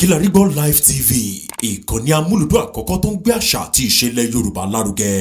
Kilarigbo Live TV, ìkànnì amúlùdún àkọ́kọ́ tó ń gbé àṣà àti ìṣẹ̀lẹ̀ Yorùbá lárugẹ.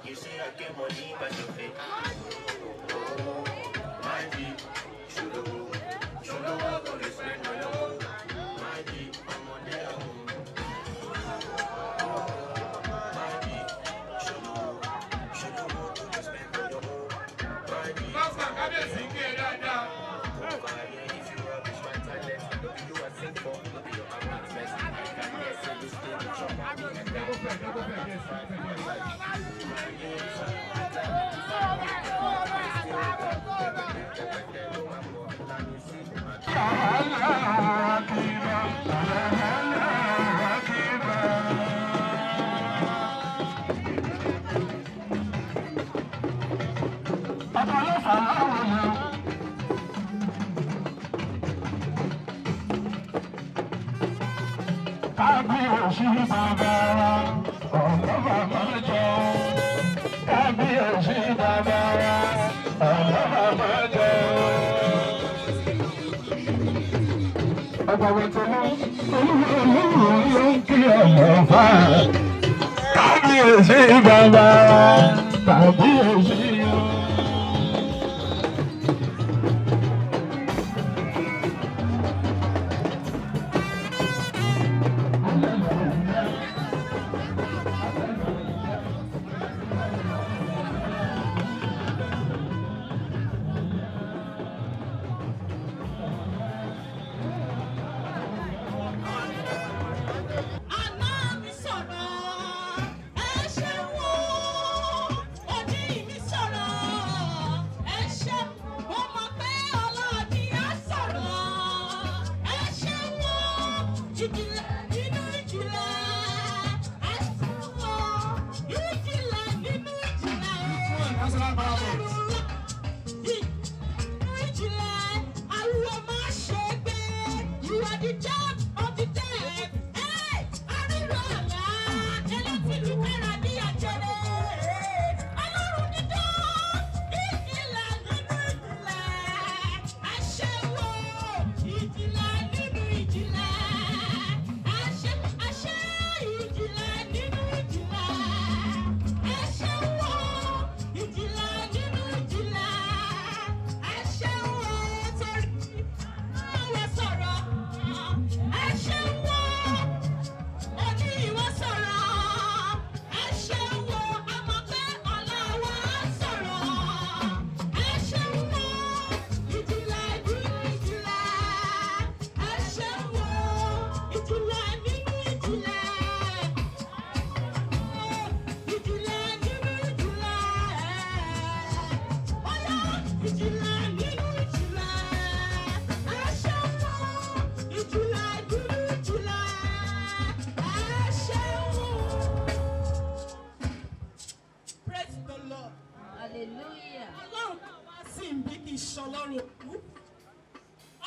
You say I get money by your face. Oh, my G, should have go to spend on your own. My G, I'm on their own. My G, should have go to spend on your own. My G, if you rubbish my talent, you are sing for, I'll be your best. I can guess that you still in trouble.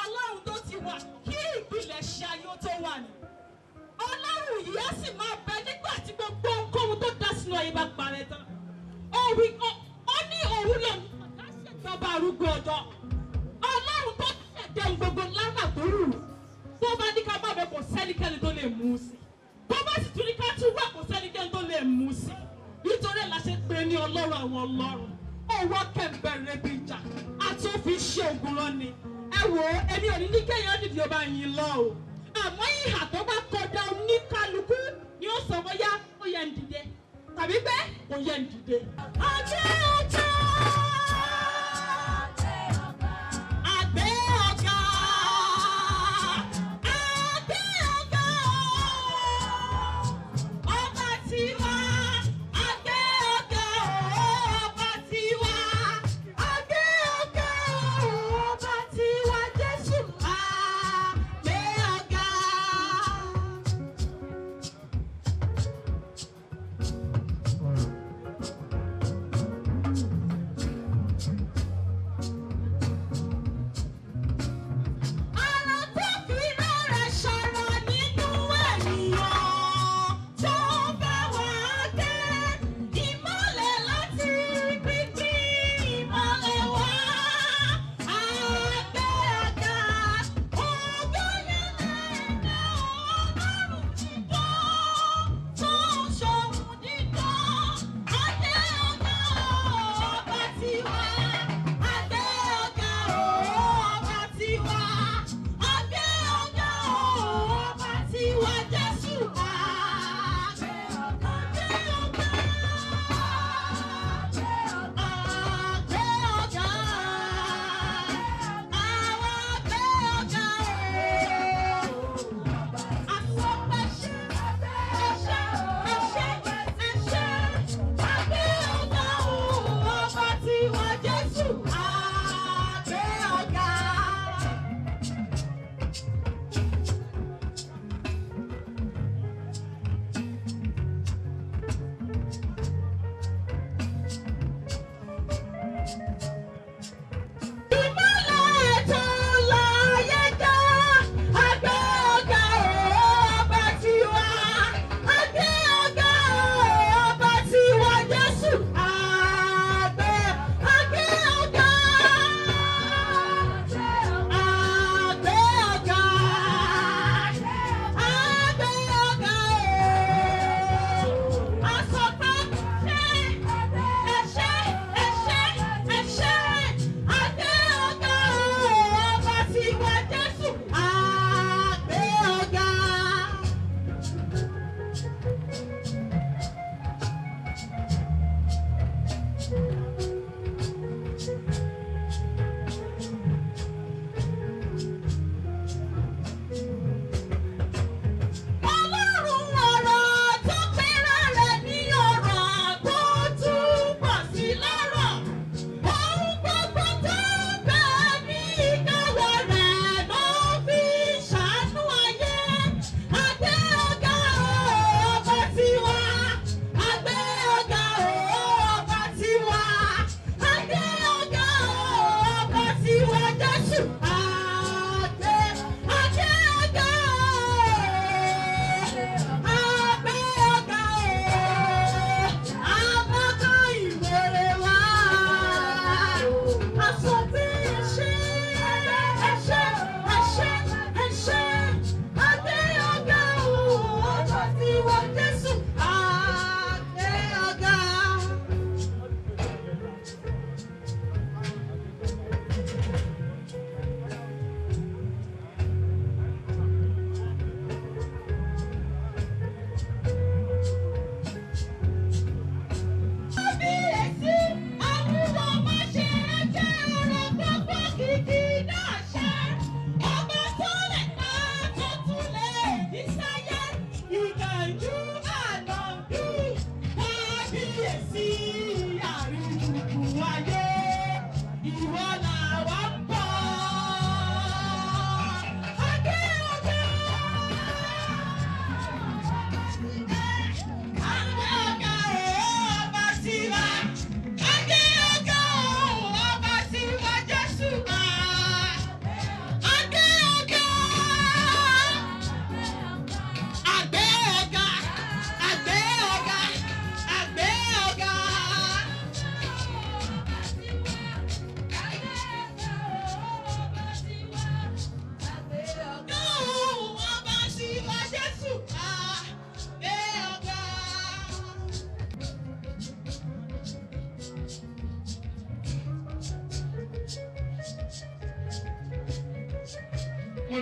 Ọlọ́run tó ti wà kí ìpìlẹ̀ ṣe ayé tó wà ní. Ọlọ́run yìí á sì máa bẹ nígbà tí gbogbo ohunkóhun tó dá sínú ayé bá parẹ́ tán. Ó ní òun lòun ká ṣèjọba arúgbó ọjọ́. Ọlọ́run tó ṣẹ̀dá gbogbo lánà tó rù. Tó bá ní ká má bẹ kò sẹ́nikẹ́ni tó lè mú un sí. Tó bá sì tún ní ká tún wà kò sẹ́nikẹ́ni tó lè mú un sí. Nítorí ẹ̀ la ṣe pè ní Ọlọ́run àwọn ọlọ́run. Ọwọ́ kẹ̀mbẹ̀rẹ̀ bí ìjà àti òfin ṣe ògùn lọ ni. Ẹ wò ó, èmi ò ní ní kéèyàn dìde ọba yìí lọ o. Àmọ́ ìhà tó bá kọjá oníkálukú ni ó sọ bóyá ó yẹ ń dìde tàbí pé ó yẹ ń dìde. Àgbẹ̀ ọjà. Àgbẹ̀ ọjà. Ọba tiwa. Àgbẹ̀ ọjà. Ọba tiwa.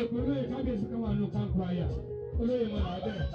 olóyè kábíyèsí kan wà nù kánkó àyà olóyè mọ̀ náà bẹ́ẹ̀.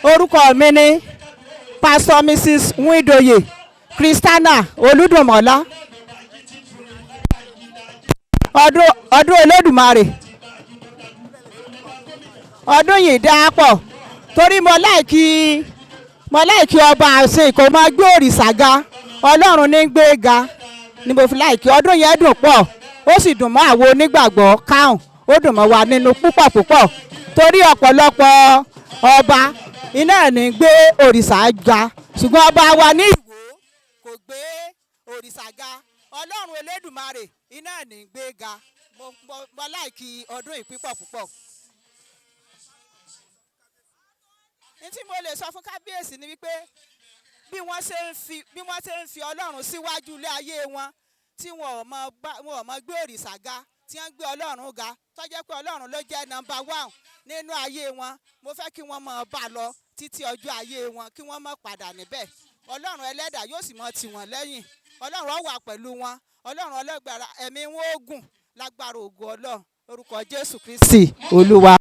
Orúkọ mi ni Pastor Mrs. Nwidoye Christiana Olúdùmọ̀lá. Ọdún Olódùmarè. Ọdún yìí dáa pọ̀ torí mo láìkí ọba àṣẹ kò máa gbé òrìṣà ga Ọlọ́run ní gbé ga ni mo fi láìkí ọdún yẹn dùn pọ̀ ó sì dùn mọ́ àwọn onígbàgbọ́ káhùn ó dùn mọ́ wa nínú púpọ̀ torí ọ̀pọ̀lọpọ̀ ọba iná ní gbé òrìṣà ga ṣùgbọ́n ọba wa ní Ìwó kò gbé òrìṣà ga Ọlọ́run Elédùmarè iná ní gbé ga mo láìkí ọdún yìí púpọ̀. ní tí mo lè sọ fún kábíyèsí ni wípé bí wọ́n ṣe ń fi Ọlọ́run síwájú ilé ayé wọn tí wọn ò mọ gbé òrìṣà ga tí wọ́n gbé Ọlọ́run ga tó jẹ́ pé Ọlọ́run ló jẹ́ nọ́mbà 1 nínú ayé wọn mo fẹ́ kí wọ́n mọ̀ bá lọ títí ọjọ́ ayé wọn kí wọ́n mọ̀ padà níbẹ̀ Ọlọ́run ẹlẹ́dàá yóò sì mọ̀ tì wọ́n lẹ́yìn Ọlọ́run ó wà pẹ̀lú wọn Ọlọ́run ọlọ́gbàrà ẹ̀mí wọn ó gùn lágbára ògo Ọlọ́run orúkọ Jésù Kristi Olúwa.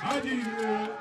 Adire,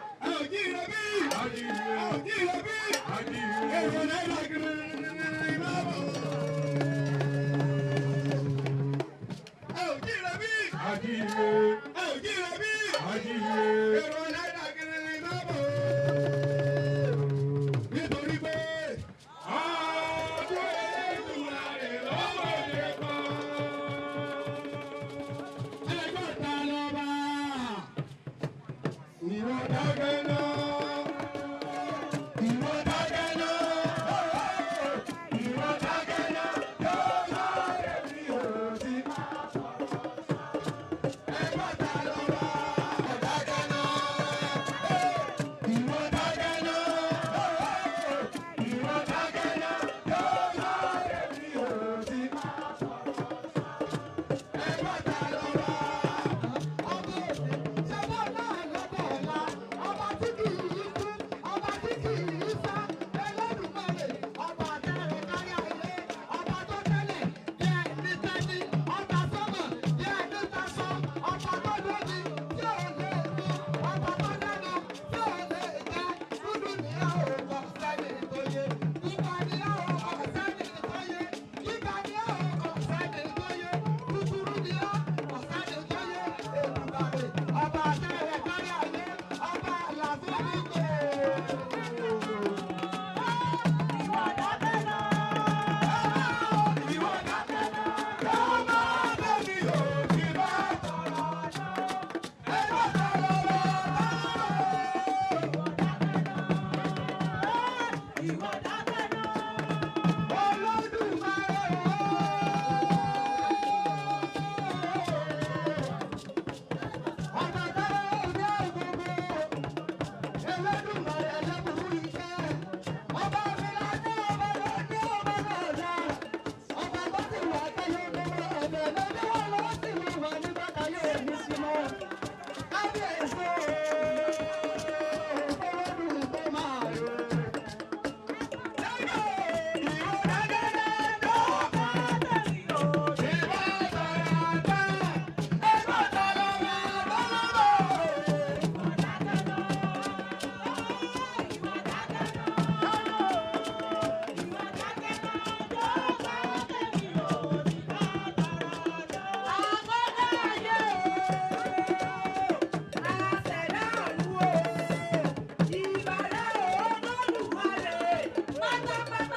Mata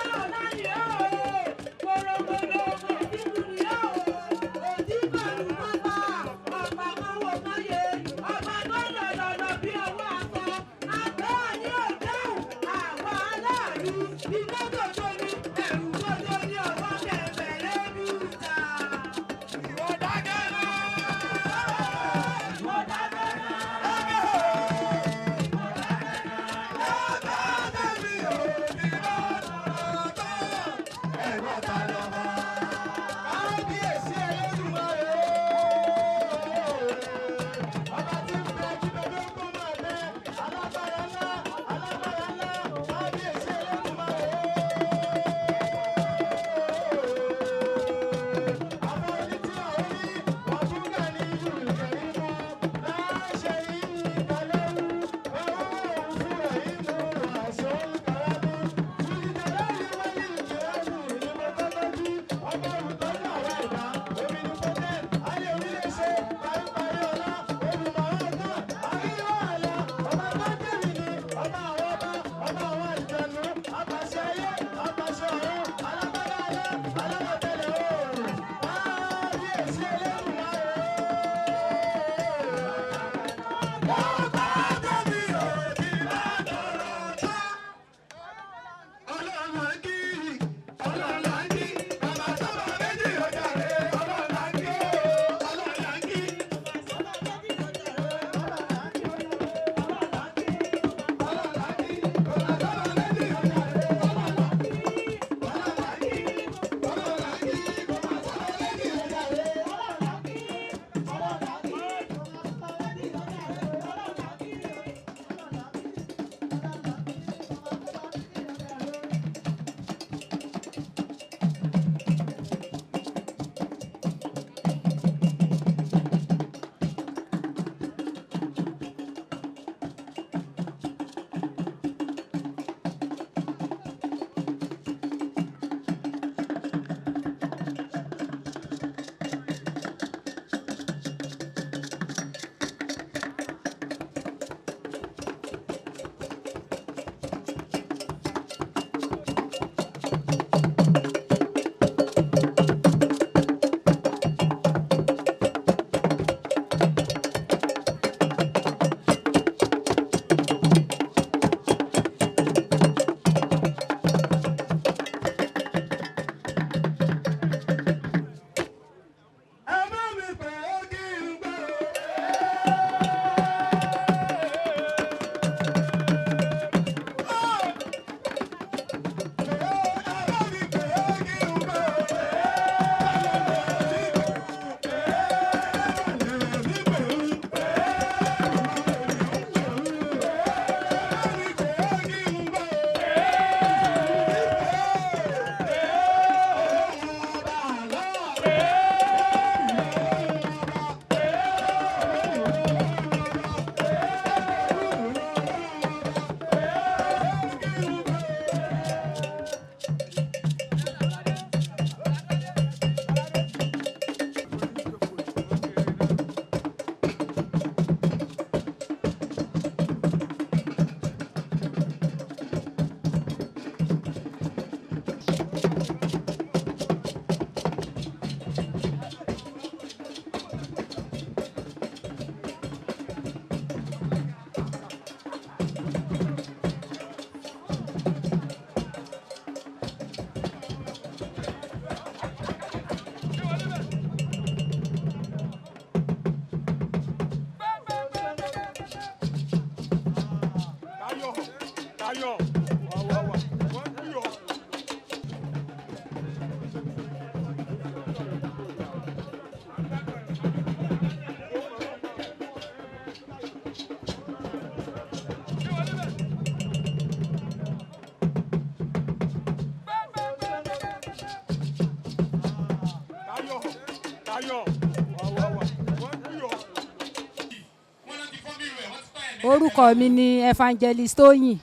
Orúkọ mi ni Evangelist Tóyìn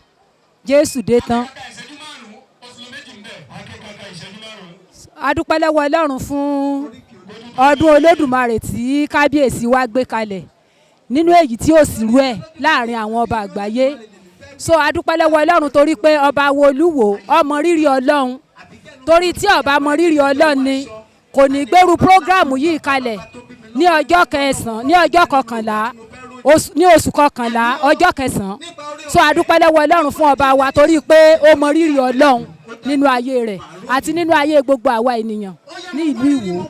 Jésù dé tán. A dúpẹ́ lọ́wọ́ Ọlọ́run fún ọdún Olódùmarè tí kábíyèsí wa gbé kalẹ̀ nínú èyí tí ó sì rú ẹ̀ láàrin àwọn ọba àgbáyé. So a dúpẹ́ lọ́wọ́ Ọlọ́run torí pé ọba wo Olúwo ọmọ rírì Ọlọ́run, torí tí ọba mọ rírì Ọlọ́run ni kò ní gbèrú prógráàmù yìí kalẹ̀ ní ọjọ́ kẹsàn-án ní ọjọ́ kọkànlá ní oṣù kọkànlá ọjọ́ kẹsàn-án. So a dúpẹ́ lọ́wọ́ Ọlọ́run fún ọba wa torí pé ó mọ rírì Ọlọ́run nínú ayé rẹ̀ àti nínú ayé gbogbo àwa ènìyàn ní ìlú Ìwó.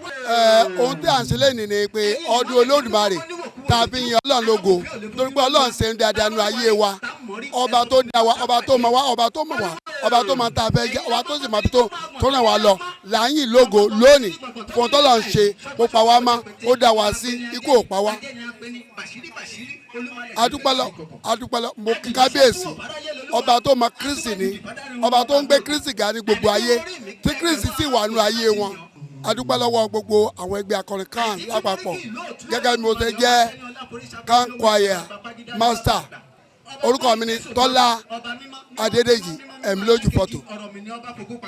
Ohun tí à ń ṣe lẹ́yìn ni pé ọdún Olódùmarè tàbí yan Ọlọ́run lógo torí pé Ọlọ́run ṣe ń dáadáa nínú ayé wa. Ọba tó dá wa, ọba tó mọ̀ wá, ọba tó mọ̀ wá, ọba tó mọ̀ tá a fẹ́ jẹ́, ọba tó sì mọ̀ tó ràn wá lọ láyìn lógo lónìí fún tọ́lọ̀ ń ṣe ó pa wá mọ́, ó dá wa sí, ikú ò pa wá. Adúpẹ́lọ́ mo kí kábíyèsí ọba tó mọ̀ Kristi ni ọba tó ń gbé Kristi ga ní gbogbo ayé tí Kristi sì wà nínú ayé wọn. Adúpẹ́ lọ́wọ́ gbogbo àwọn ẹgbẹ́ akọrin kan lápapọ̀ gẹ́gẹ́ bí mo ṣe jẹ́ kan choir master. Orúkọ mi ni Tọ́lá Adédèjì ẹ̀mí lójú fọ́tò.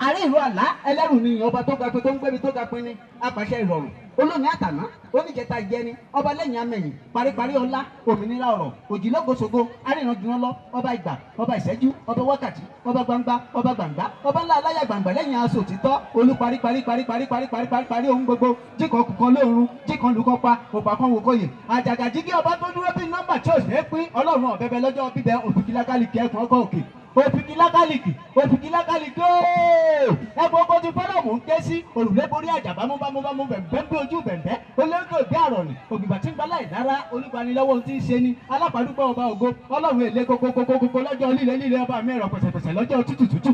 ààrẹ ìlú àlá ẹlẹ́rù ni ọba tó ga pé tó ń gbébi tó ga pé ní apàṣẹ ìrọ̀rùn olómi àtàná oníjẹta jẹni ọba lẹ́yìn amẹ̀yìn paríparí ọlá òmìnira ọ̀rọ̀ òjìlógoṣogo arìnrìnàjò lọ ọba ìgbà ọba ìṣẹ́jú ọba wákàtí ọba gbangba ọba gbàngbá ọba ńlá aláyà gbàngbà lẹ́yìn aṣọ òtítọ́ olú paríparí ohun gbogbo jíkan kùkan lóorun jíkan lùkọ́ pa òpà kan wò kóyè àjàgàjígé ọba tó dúró bí nọ́mbà tí ò ṣeé pín ọlọ́run ọ̀bẹ̀bẹ̀ lọ́jọ́ bíbẹ̀ òfìkìlákàlìkì ẹ̀kún ọkọ̀ òkè òfìkìlákàlìkì ẹ̀kún ọkọ̀ ti fọ́lọ́mù ń ké sí òrùlé borí àjà bámúbámú bẹ̀m̀bẹ́ bí ojú bẹ̀m̀bẹ́ olóńgbò bí àrọ̀nì ògbìgbà tí ń gbalá ìdára olúgbanilọ́wọ́ ohun tí ń ṣe ni alápàdúpẹ́ ọba ògo ọlọ́run èlé kókókókókó lọ́jọ́ líle ọba mi ẹ̀rọ pẹ̀sẹ̀pẹ̀sẹ̀ lọ́jọ́ tútù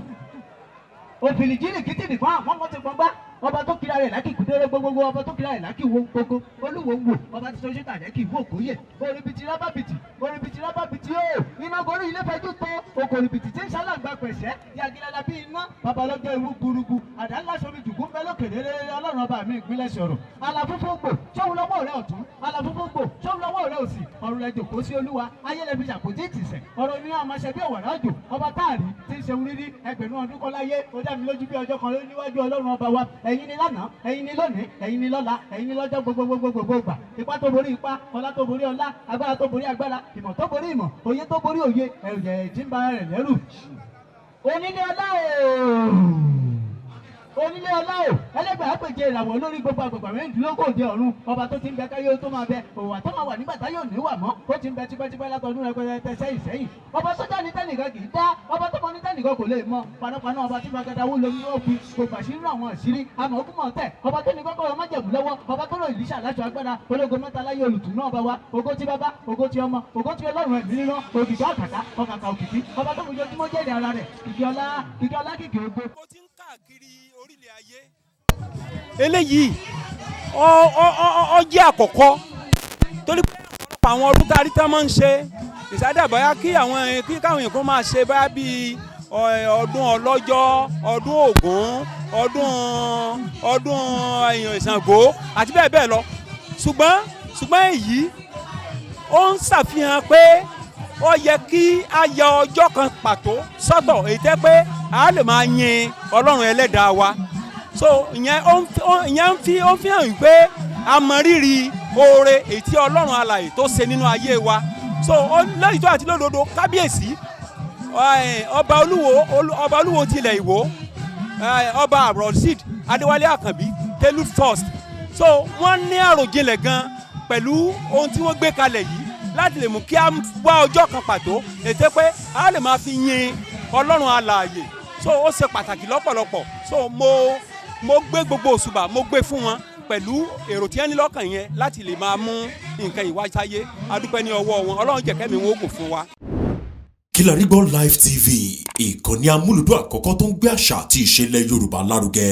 òfìlì jírí kìtì nìkan àwọn ti gbọ́ngbá ọba tó kira rẹ̀ lákì kúndéré gbogbo ọba tó kira rẹ̀ lákì wo gbogbo Olúwo wò ọba tí sọ́jú tàjẹ́ kì í wò kóyè oribiti rábàbìtì ó iná gorí ilé fẹjú tó okòrìbìtì tí ń ṣàlàgbà pẹ̀sẹ̀ yagilala bí iná babalọ́jọ́ ewu gburugburu àdá ńlá sọmi jùkú ńbẹ lókèrè ọlọ́run ọba mi ìpínlẹ̀ sọ̀rọ̀ aláfúnfúngbò sóhun lọ́wọ́ rẹ̀ ọ̀tún aláfúnfúngbò sóhun lọ́wọ́ rẹ̀ òsì ọ̀run rẹ̀ jòkó sí Olúwa ayélujára ṣàkóso ìtìsẹ̀ ọ̀rọ̀ ní àmọ́ṣẹ́ bí ọ̀wàrà òjò ọba táàrí tí ń ṣe rírí ẹgbẹ̀rún ọdún kọ́ láyé ó dá mi lójú bí ọjọ́ kan níwájú ọlọ́run ọba wa ẹ̀yin ni lánàá ẹ̀yin ni lónìí ẹ̀yin ni lọ́la ẹ̀yin ni lọ́jọ́ gbogbo gbà ipá tó borí ipá ọlá tó borí ọlá agbára tó borí agbára ìmọ̀ tó borí ìmọ̀ òye tó borí òye ẹ̀rùjẹ̀ tí ń ba rẹ̀ lẹ́rù. onílé ọlá o ẹlẹgbẹ́ àpèjẹ ìràwọ̀ lórí gbogbo àgbègbè mẹ́rìndínlógóje ọ̀run ọba tó ti ń bẹ káyé tó máa bẹ òwà tó máa wà nígbà táyé òní wà mọ́ ó ti ń bẹ tipẹ́tipẹ́ látọdún rẹpẹtẹ sẹ́yìn ọba tó dá ní tẹ́nìkan kì í dá ọba tó mọ ní tẹ́nìkan kò lè mọ panápaná ọba tí gbàgádà wó lórí òfin kò gbàṣírú àwọn àṣírí àmọ́ òkú mọ̀ tẹ̀ ọba tó ní kọ́kọ́ ọmọ jẹ̀bù lọ́wọ́ ọba tó rọ ìlíṣà láṣọ agbára ológo mẹ́ta láyé olùtùnú ọba wa ògo ti bàbá ògo ti ọmọ ògo ti Ọlọ́run ẹ̀mí rírán ògìgbà àkàtà ọkàkà òkìkí ọba tó fojoojúmọ́ jẹ́rìí ara rẹ̀ kìkì ọlá kìkì ògo. ó ti ń káàkiri orílẹ̀ ayé eléyìí ó jẹ́ àkọ́kọ́ torí pé ọ̀pọ̀lọpọ̀ àwọn ọdún tá a rí tán máa ń ṣe ìsádàbọ̀yá kí káwọn èèyàn kan máa ṣe báyà bíi ọdún ọlọ́jọ́ ọdún Ògún ọdún Ìṣàngó àti bẹ́ẹ̀ bẹ́ẹ̀ lọ ṣùgbọ́n èyí ó ń ṣàfihàn pé ó yẹ kí a yà ọjọ́ kan pàtó sọ́tọ̀ èyí tẹ́ pé a lè máa yin Ọlọ́run ẹlẹ́dàá wa so ìyẹn ó fi hàn pé a mọ rírì oore èyí tí Ọlọ́run alààyè tó ṣe nínú ayé wa so lẹ́yìn tó àti lódodo kábíyèsí ọba Olúwo tilẹ̀ Ìwó ọba Abdulrasheed Adéwálé Àkànbí telu first so wọ́n ní àròjinlẹ̀ gan pẹ̀lú ohun tí wọ́n gbé kalẹ̀ yìí láti lè mú kí a wá ọjọ́ kan pàtó ètè pé a lè máa fi yin Ọlọ́run alààyè so ó ṣe pàtàkì lọ́pọ̀lọpọ̀ so mo gbé gbogbo òṣùbà mo gbé fún wọn pẹ̀lú èrò tí wọ́n ní lọ́kàn yẹn láti lè máa mú nǹkan ìwà sáyé adúpẹ́ ní ọwọ́ wọn Ọlọ́run jẹ́ kẹ́mi wọn ó gùn fún wa. Kilarigbo Live TV ìkànnì amúlùdún àkọ́kọ́ tó ń gbé àṣà àti ìṣẹ̀lẹ̀ Yorùbá lárugẹ.